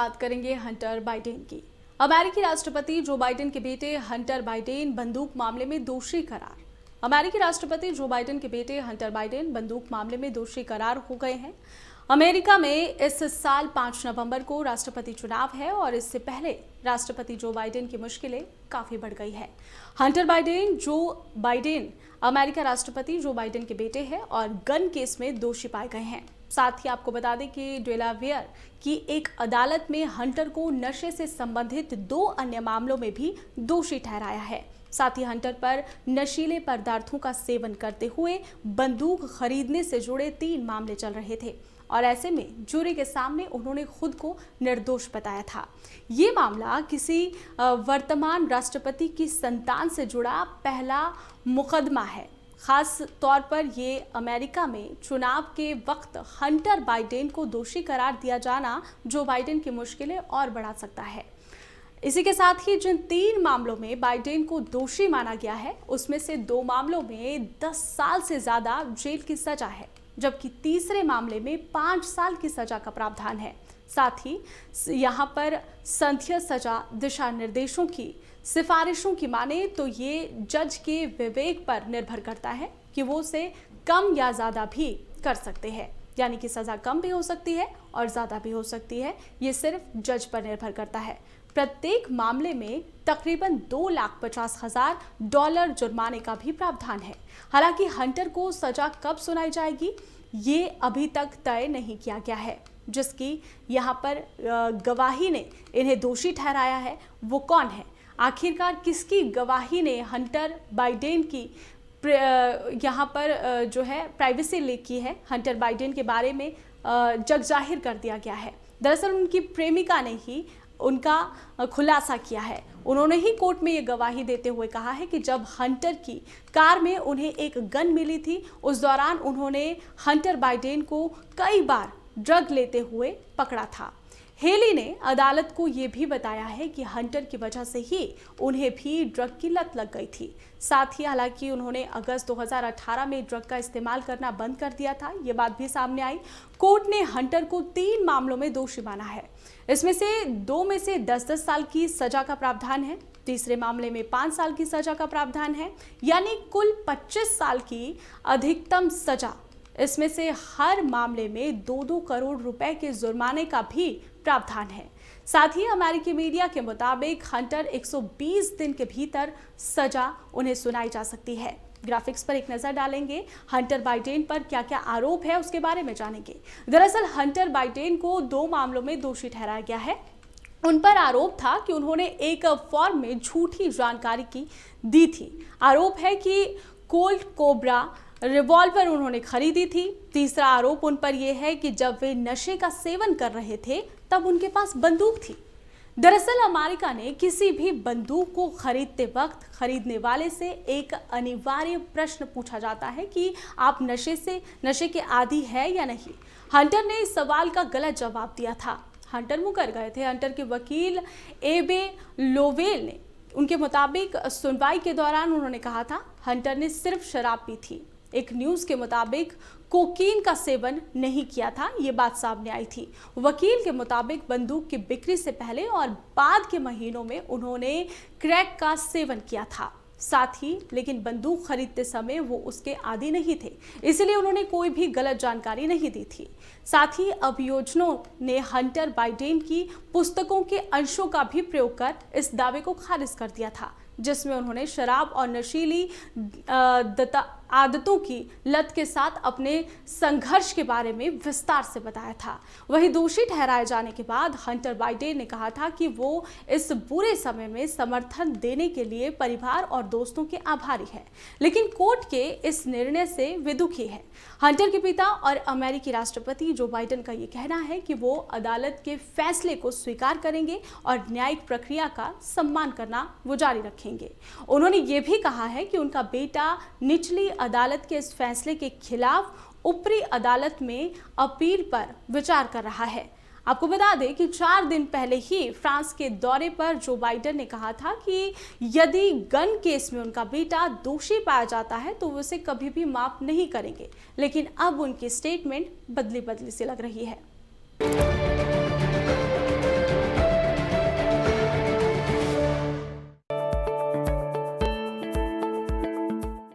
बात करेंगे Hunter Biden की। अमेरिकी राष्ट्रपति जो बाइडेन के बेटे हंटर बाइडेन बंदूक मामले में दोषी करार। अमेरिकी राष्ट्रपति जो बाइडेन के बेटे हंटर बाइडेन बंदूक मामले में दोषी करार हो गए हैं। अमेरिका में इस साल 5 नवंबर को राष्ट्रपति चुनाव है और इससे पहले राष्ट्रपति जो बाइडेन की मुश्किलें काफी बढ़ गई है। Hunter Biden Joe Biden America राष्ट्रपति जो बाइडेन के बेटे हैं और गन केस में दोषी पाए गए हैं। साथ ही आपको बता दें कि डेलावेयर की एक अदालत में हंटर को नशे से संबंधित 2 अन्य मामलों में भी दोषी ठहराया है। साथ ही हंटर पर नशीले पदार्थों का सेवन करते हुए बंदूक खरीदने से जुड़े 3 मामले चल रहे थे और ऐसे में जूरी के सामने उन्होंने खुद को निर्दोष बताया था। ये मामला किसी वर्तमान राष्ट्रपति की संतान से जुड़ा पहला मुकदमा है। खास तौर पर ये अमेरिका में चुनाव के वक्त हंटर बाइडेन को दोषी करार दिया जाना जो बाइडेन की मुश्किलें और बढ़ा सकता है। इसी के साथ ही जिन 3 मामलों में बाइडेन को दोषी माना गया है उसमें से 2 मामलों में 10 साल से ज्यादा जेल की सजा है, जबकि तीसरे मामले में 5 साल की सजा का प्रावधान है। साथ ही यहाँ पर संघीय सजा दिशा निर्देशों की सिफारिशों की माने तो ये जज के विवेक पर निर्भर करता है कि वो उसे कम या ज़्यादा भी कर सकते हैं, यानी कि सज़ा कम भी हो सकती है और ज़्यादा भी हो सकती है। ये सिर्फ जज पर निर्भर करता है। प्रत्येक मामले में तकरीबन $2,50,000 जुर्माने का भी प्रावधान है। हालांकि हंटर को सजा कब सुनाई जाएगी ये अभी तक तय नहीं किया गया है। जिसकी यहाँ पर गवाही ने इन्हें दोषी ठहराया है वो कौन है, आखिरकार किसकी गवाही ने हंटर बाइडेन की यहाँ पर जो है प्राइवेसी लीक की है, हंटर बाइडेन के बारे में जग जाहिर कर दिया गया है। दरअसल उनकी प्रेमिका ने ही उनका खुलासा किया है। उन्होंने ही कोर्ट में ये गवाही देते हुए कहा है कि जब हंटर की कार में उन्हें एक गन मिली थी उस दौरान उन्होंने हंटर बाइडेन को कई बार ड्रग लेते हुए पकड़ा था। हेली ने अदालत को ये भी बताया है कि हंटर की वजह से ही उन्हें भी ड्रग की लत लग गई थी। साथ ही हालांकि उन्होंने अगस्त 2018 में ड्रग का इस्तेमाल करना बंद कर दिया था, ये बात भी सामने आई। कोर्ट ने हंटर को 3 मामलों में दोषी माना है। इसमें से 2 में से 10-10 साल की सजा का प्रावधान है, तीसरे मामले में 5 साल की सजा का प्रावधान है, यानी कुल 25 साल की अधिकतम सजा। इसमें से हर मामले में 2-2 करोड़ रुपए के जुर्माने का भी प्रावधान है। साथ ही अमेरिकी मीडिया के मुताबिक हंटर 120 दिन के भीतर सजा उन्हें सुनाई जा सकती है। ग्राफिक्स पर एक नजर डालेंगे, हंटर बाइडेन पर क्या क्या आरोप है उसके बारे में जानेंगे। दरअसल हंटर बाइडेन को 2 मामलों में दोषी ठहराया गया है। उन पर आरोप था कि उन्होंने एक फॉर्म में झूठी जानकारी दी थी। आरोप है कि कोल्ट कोबरा रिवॉल्वर उन्होंने खरीदी थी। तीसरा आरोप उन पर यह है कि जब वे नशे का सेवन कर रहे थे तब उनके पास बंदूक थी। दरअसल अमेरिका ने किसी भी बंदूक को खरीदते वक्त खरीदने वाले से एक अनिवार्य प्रश्न पूछा जाता है कि आप नशे के आदी है या नहीं। हंटर ने इस सवाल का गलत जवाब दिया था। हंटर मुकर गए थे। हंटर के वकील एबे लोवेल ने उनके मुताबिक सुनवाई के दौरान उन्होंने कहा था हंटर ने सिर्फ शराब पी थी। एक न्यूज़ के मुताबिक कोकीन का सेवन नहीं किया था, ये बात सामने आई थी। वकील के मुताबिक बंदूक की बिक्री से पहले और बाद के महीनों में उन्होंने क्रैक का सेवन किया था। साथ ही लेकिन बंदूक खरीदते समय वो उसके आदी नहीं थे, इसलिए उन्होंने कोई भी गलत जानकारी नहीं दी थी। साथ ही अभियोजनों ने हंटर बाइडेन की पुस्तकों के अंशों का भी प्रयोग कर इस दावे को खारिज कर दिया था, जिसमें उन्होंने शराब और नशीली आदतों की लत के साथ अपने संघर्ष के बारे में विस्तार से बताया था। वही दोषी ठहराए जाने के बाद हंटर बाइडेन ने कहा था कि वो इस बुरे समय में समर्थन देने के लिए परिवार और दोस्तों के आभारी है, लेकिन कोर्ट के इस निर्णय से वे दुखी है। हंटर के पिता और अमेरिकी राष्ट्रपति जो बाइडेन का ये कहना है कि वो अदालत के फैसले को स्वीकार करेंगे और न्यायिक प्रक्रिया का सम्मान करना वो जारी रखेंगे। उन्होंने ये भी कहा है कि उनका बेटा निचली अदालत के इस फैसले के खिलाफ ऊपरी अदालत में अपील पर विचार कर रहा है। आपको बता दें कि 4 दिन पहले ही फ्रांस के दौरे पर जो बाइडेन ने कहा था कि यदि गन केस में उनका बेटा दोषी पाया जाता है तो वो उसे कभी भी माफ नहीं करेंगे, लेकिन अब उनकी स्टेटमेंट बदली बदली सी लग रही है।